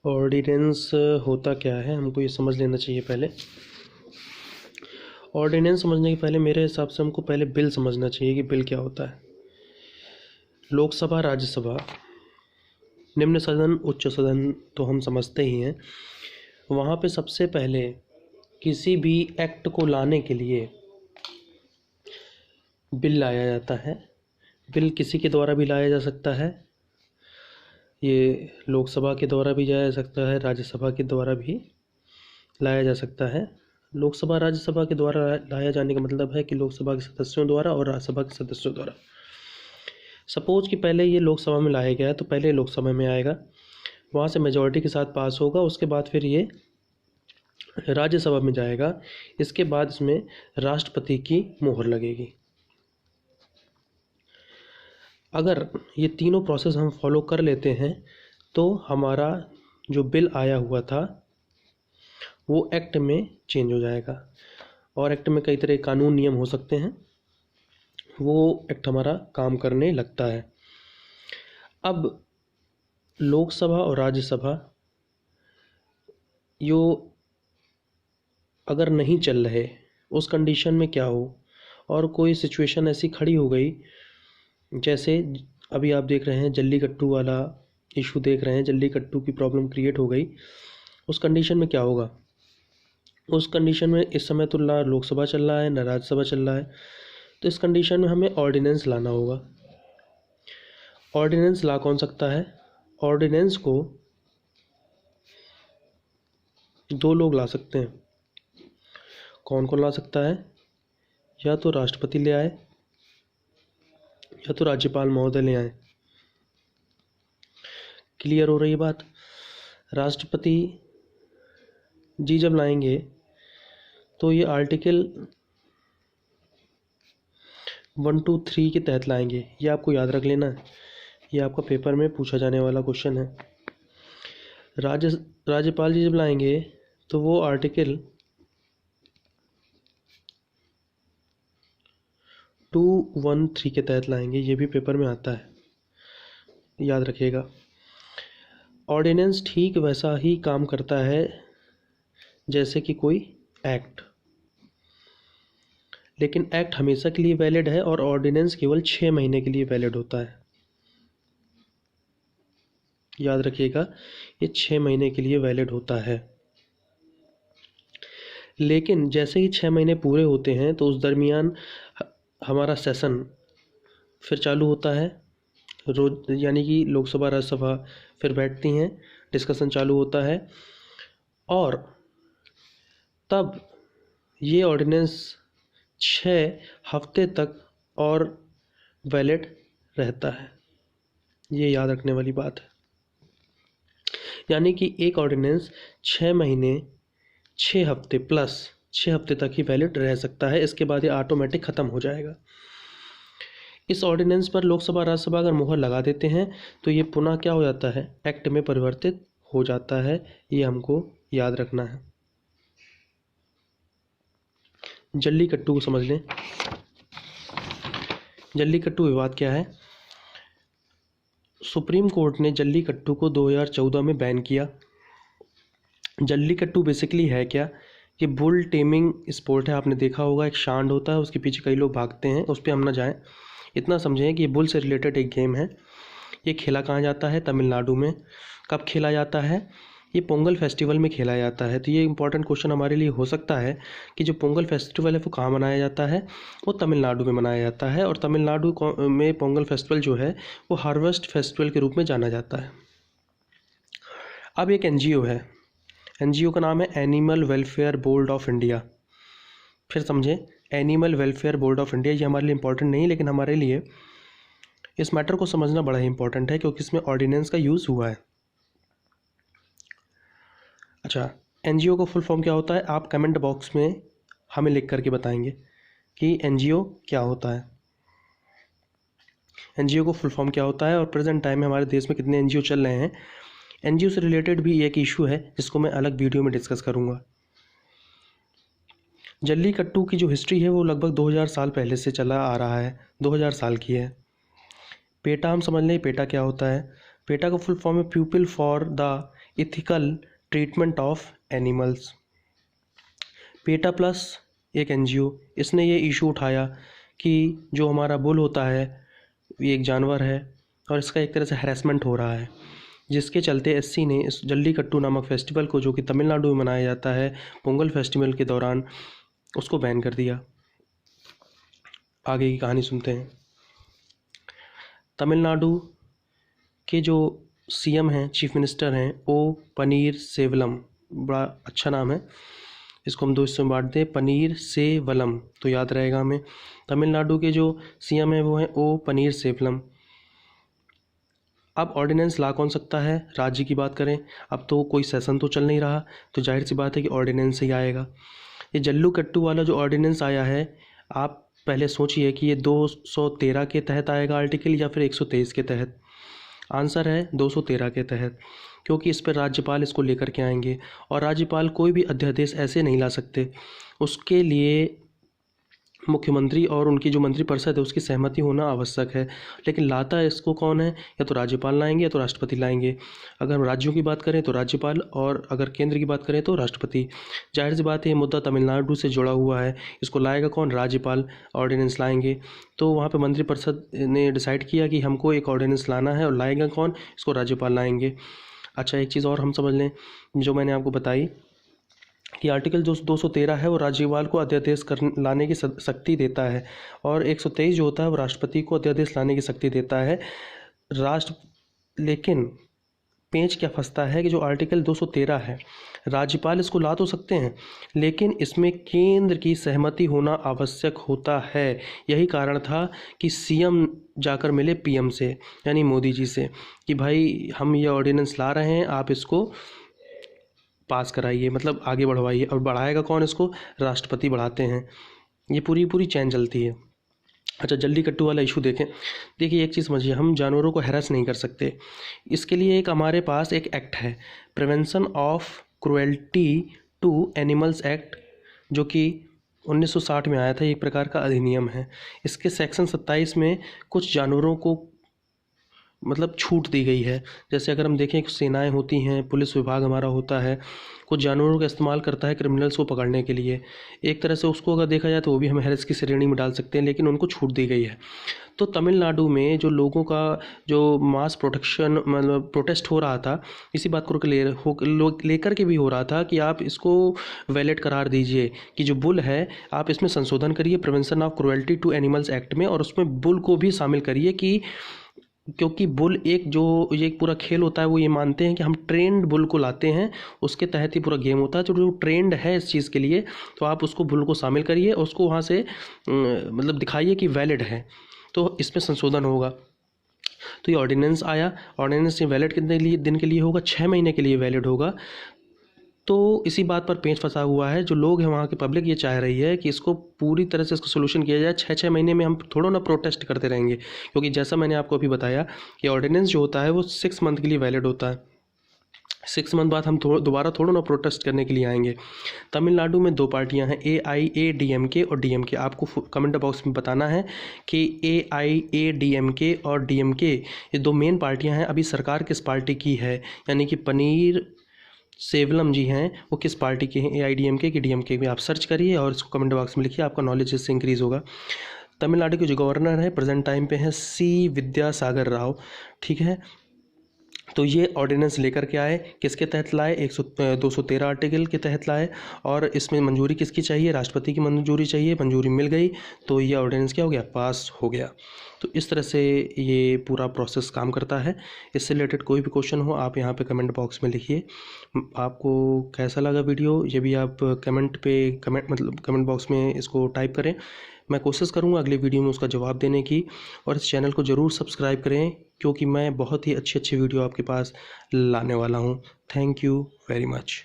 Ordinance होता क्या है, हमको ये समझ लेना चाहिए पहले। ऑर्डिनेंस समझने के पहले मेरे हिसाब से हमको पहले बिल समझना चाहिए कि बिल क्या होता है। लोकसभा, राज्यसभा, निम्न सदन, उच्च सदन तो हम समझते ही हैं। वहाँ पे सबसे पहले किसी भी एक्ट को लाने के लिए बिल लाया जाता है। बिल किसी के द्वारा भी लाया जा सकता है, ये लोकसभा के द्वारा भी लाया जा सकता है, राज्यसभा के द्वारा भी लाया जा सकता है। लोकसभा राज्यसभा के द्वारा लाया जाने का मतलब है कि लोकसभा के सदस्यों द्वारा और राज्यसभा के सदस्यों द्वारा। सपोज कि पहले ये लोकसभा में लाया गया है तो पहले लोकसभा में आएगा, वहाँ से मेजॉरिटी के साथ पास होगा, उसके बाद फिर ये राज्यसभा में जाएगा। इसके बाद इसमें राष्ट्रपति की मोहर लगेगी। अगर ये तीनों प्रोसेस हम फॉलो कर लेते हैं तो हमारा जो बिल आया हुआ था वो एक्ट में चेंज हो जाएगा। और एक्ट में कई तरह के कानून नियम हो सकते हैं, वो एक्ट हमारा काम करने लगता है। अब लोकसभा और राज्यसभा यो अगर नहीं चल रहे, उस कंडीशन में क्या हो, और कोई सिचुएशन ऐसी खड़ी हो गई, जैसे अभी आप देख रहे हैं जल्लीकट्टू वाला इशू देख रहे हैं, जल्लीकट्टू की प्रॉब्लम क्रिएट हो गई, उस कंडीशन में क्या होगा? उस कंडीशन में इस समय तो ना लोकसभा चल रहा है ना राज्यसभा चल रहा है, तो इस कंडीशन में हमें ऑर्डिनेंस लाना होगा। ऑर्डिनेंस ला कौन सकता है? ऑर्डिनेंस को दो लोग ला सकते हैं। कौन कौन ला सकता है? या तो राष्ट्रपति ले आए या तो राज्यपाल महोदय ले आए। क्लियर हो रही है बात? राष्ट्रपति जी जब लाएंगे तो ये आर्टिकल 123 के तहत लाएंगे, ये आपको याद रख लेना है, ये आपका पेपर में पूछा जाने वाला क्वेश्चन है। राज्यपाल जी जब लाएंगे तो वो आर्टिकल 213 के तहत लाएंगे, ये भी पेपर में आता है, याद रखिएगा। ऑर्डिनेंस ठीक वैसा ही काम करता है जैसे कि कोई एक्ट, लेकिन एक्ट हमेशा के लिए वैलिड है और ऑर्डिनेंस केवल 6 महीने के लिए वैलिड होता है। याद रखिएगा, ये 6 महीने के लिए वैलिड होता है। लेकिन जैसे ही 6 महीने पूरे होते हैं तो उस दरमियान हमारा सेशन फिर चालू होता है, रोज, यानी कि लोकसभा राज्यसभा फिर बैठती हैं, डिस्कशन चालू होता है, और तब ये ऑर्डिनेंस 6 हफ्ते तक और वैलिड रहता है। ये याद रखने वाली बात है। यानी कि एक ऑर्डिनेंस 6 महीने 6 हफ्ते प्लस 6 हफ्ते तक ही वैलिड रह सकता है, इसके बाद ये ऑटोमेटिक ख़त्म हो जाएगा। इस ऑर्डिनेंस पर लोकसभा राज्यसभा अगर मुहर लगा देते हैं तो ये पुनः क्या हो जाता है? एक्ट में परिवर्तित हो जाता है। ये हमको याद रखना है। जल्लीकट्टू को समझ लें। जल्लीकट्टू विवाद क्या है? सुप्रीम कोर्ट ने जल्लीकट्टू को 2014 में बैन किया। जल्लीकट्टू बेसिकली है क्या? ये बुल टेमिंग स्पोर्ट है। आपने देखा होगा, एक सांड होता है, उसके पीछे कई लोग भागते हैं, उस पर हम ना जाएं। इतना समझें कि ये बुल से रिलेटेड एक गेम है। ये खेला कहाँ जाता है? तमिलनाडु में। कब खेला जाता है? ये पोंगल फेस्टिवल में खेला जाता है। तो ये इंपॉर्टेंट क्वेश्चन हमारे लिए हो सकता है कि जो पोंगल फेस्टिवल है वो कहाँ मनाया जाता है? वो तमिलनाडु में मनाया जाता है। और तमिलनाडु में पोंगल फेस्टिवल जो है वो हार्वेस्ट फेस्टिवल के रूप में जाना जाता है। अब एक एनजीओ है, एनजीओ का नाम है animal welfare board of India. फिर समझें, animal welfare board of India, ये हमारे लिए इंपॉर्टेंट नहीं, लेकिन हमारे लिए इस मैटर को समझना बड़ा ही इंपॉर्टेंट है क्योंकि इसमें ऑर्डिनेंस का यूज़ हुआ है। अच्छा, एनजीओ का फुल फॉर्म क्या होता है? आप कमेंट बॉक्स में हमें लिख करके बताएंगे कि एनजीओ क्या होता है, एनजीओ को फुल फॉर्म क्या होता है, और प्रेजेंट टाइम में हमारे देश में कितने एनजीओ चल रहे हैं। एनजीओ से रिलेटेड भी एक इशू है जिसको मैं अलग वीडियो में डिस्कस करूँगा। जल्लीकट्टू की जो हिस्ट्री है वो लगभग 2000 साल पहले से चला आ रहा है, 2000 साल की है। पेटा हम समझ लें, पेटा क्या होता है? पेटा का फुल फॉर्म है people for the ethical treatment of animals. PETA plus एक एनजीओ, इसने ये इशू उठाया कि जो हमारा बुल होता है ये एक जानवर है और इसका एक तरह से हैरेसमेंट हो रहा है, जिसके चलते एससी ने इस जल्लीकट्टू नामक फेस्टिवल को, जो कि तमिलनाडु में मनाया जाता है पोंगल फेस्टिवल के दौरान, उसको बैन कर दिया। आगे की कहानी सुनते हैं। तमिलनाडु के जो सीएम हैं, चीफ मिनिस्टर हैं, ओ पनीर सेवलम, बड़ा अच्छा नाम है, इसको हम दो हिस्सों में बांट दें, पनीर सेवलम, तो याद रहेगा हमें। तमिलनाडु के जो सीएम है वो है ओ पनीर सेवलम। अब ऑर्डिनेंस ला कौन सकता है? राज्य की बात करें, अब तो कोई सेशन तो चल नहीं रहा, तो जाहिर सी बात है कि ऑर्डिनेंस ही आएगा। ये जल्लीकट्टू वाला जो ऑर्डिनेंस आया है, आप पहले सोचिए कि ये 213 के तहत आएगा आर्टिकल या फिर 123 के तहत। आंसर है 213 के तहत, क्योंकि इस पर राज्यपाल इसको लेकर के आएंगे और राज्यपाल कोई भी अध्यादेश ऐसे नहीं ला सकते, उसके लिए मुख्यमंत्री और उनकी जो मंत्रिपरिषद है उसकी सहमति होना आवश्यक है। लेकिन लाता इसको कौन है? या तो राज्यपाल लाएंगे या तो राष्ट्रपति लाएंगे। अगर हम राज्यों की बात करें तो राज्यपाल, और अगर केंद्र की बात करें तो राष्ट्रपति। जाहिर सी बात है ये मुद्दा तमिलनाडु से जुड़ा हुआ है, इसको लाएगा कौन? राज्यपाल ऑर्डिनेंस लाएंगे। तो वहाँ पर मंत्रिपरिषद ने डिसाइड किया कि हमको एक ऑर्डिनेंस लाना है, और लाएगा कौन? इसको राज्यपाल लाएंगे। अच्छा, एक चीज़ और हम समझ लें जो मैंने आपको बताई कि आर्टिकल जो 213 है वो राज्यपाल को अध्यादेश लाने की शक्ति देता है, और 123 जो होता है वो राष्ट्रपति को अध्यादेश लाने की शक्ति देता है। लेकिन पेंच क्या फंसता है कि जो आर्टिकल 213 है, राज्यपाल इसको ला तो सकते हैं, लेकिन इसमें केंद्र की सहमति होना आवश्यक होता है। यही कारण था कि सीएम जाकर मिले पीएम से, यानी मोदी जी से, कि भाई हम ये ऑर्डिनेंस ला रहे हैं, आप इसको पास कराइए, मतलब आगे बढ़वाइए। और बढ़ाएगा कौन इसको? राष्ट्रपति बढ़ाते हैं। ये पूरी चैन चलती है। अच्छा, जल्लीकट्टू वाला इशू देखें। देखिए एक चीज़ समझिए, हम जानवरों को हैरेस नहीं कर सकते, इसके लिए एक हमारे पास एक एक्ट है, prevention of cruelty to animals act, जो कि 1960 में आया था। एक प्रकार का अधिनियम है। इसके सेक्शन 27 में कुछ जानवरों को मतलब छूट दी गई है। जैसे अगर हम देखें, सेनाएं होती हैं, पुलिस विभाग हमारा होता है, कुछ जानवरों का इस्तेमाल करता है क्रिमिनल्स को पकड़ने के लिए। एक तरह से उसको अगर देखा जाए तो वो भी हम हैरेस की श्रेणी में डाल सकते हैं, लेकिन उनको छूट दी गई है। तो तमिलनाडु में जो लोगों का जो मास प्रोटेक्शन मतलब प्रोटेस्ट हो रहा था, इसी बात को लेकर के भी हो रहा था कि आप इसको वैलिड करार दीजिए कि जो बुल है आप इसमें संशोधन करिए prevention of cruelty to animals act में, और उसमें बुल को भी शामिल करिए, कि क्योंकि बुल एक ये एक पूरा खेल होता है। वो ये मानते हैं कि हम ट्रेंड बुल को लाते हैं, उसके तहत ही पूरा गेम होता है। जो ट्रेंड है इस चीज़ के लिए, तो आप उसको बुल को शामिल करिए और उसको वहाँ से मतलब दिखाइए कि वैलिड है, तो इसमें संशोधन होगा। तो ये ऑर्डिनेंस आया। ऑर्डिनेंस वैलिड कितने दिन के लिए होगा? 6 महीने के लिए वैलिड होगा। तो इसी बात पर पेंच फंसा हुआ है। जो लोग हैं वहाँ की पब्लिक ये चाह रही है कि इसको पूरी तरह से इसको सोल्यूशन किया जाए। 6 महीने में हम थोड़ा ना प्रोटेस्ट करते रहेंगे, क्योंकि जैसा मैंने आपको अभी बताया कि ऑर्डिनेंस जो होता है वो 6 मंथ के लिए वैलिड होता है। 6 मंथ बाद हम दोबारा थोड़ा ना प्रोटेस्ट करने के लिए आएंगे। तमिलनाडु में 2 पार्टियां हैं, AIADMK और DMK। आपको कमेंट बॉक्स में बताना है कि AIADMK और DMK ये 2 मेन पार्टियां हैं। अभी सरकार किस पार्टी की है, यानी कि पनीर सेवलम जी हैं, वो किस पार्टी के हैं, AIADMK की DMK में? आप सर्च करिए और इसको कमेंट बॉक्स में लिखिए, आपका नॉलेज इससे इंक्रीज़ होगा। तमिलनाडु के जो गवर्नर है प्रेजेंट टाइम पे हैं C विद्यासागर राव, ठीक है। तो ये ऑर्डिनेंस लेकर के आए, किसके तहत लाए? 213 आर्टिकल के तहत लाए, और इसमें मंजूरी किसकी चाहिए? राष्ट्रपति की मंजूरी चाहिए। मंजूरी मिल गई, तो ये ऑर्डिनेंस क्या हो गया? पास हो गया। तो इस तरह से ये पूरा प्रोसेस काम करता है। इससे रिलेटेड कोई भी क्वेश्चन हो आप यहाँ पे कमेंट बॉक्स में लिखिए। आपको कैसा लगा वीडियो, ये भी आप कमेंट बॉक्स में इसको टाइप करें। मैं कोशिश करूँगा अगले वीडियो में उसका जवाब देने की, और इस चैनल को ज़रूर सब्सक्राइब करें, क्योंकि मैं बहुत ही अच्छी वीडियो आपके पास लाने वाला हूँ। Thank you very much.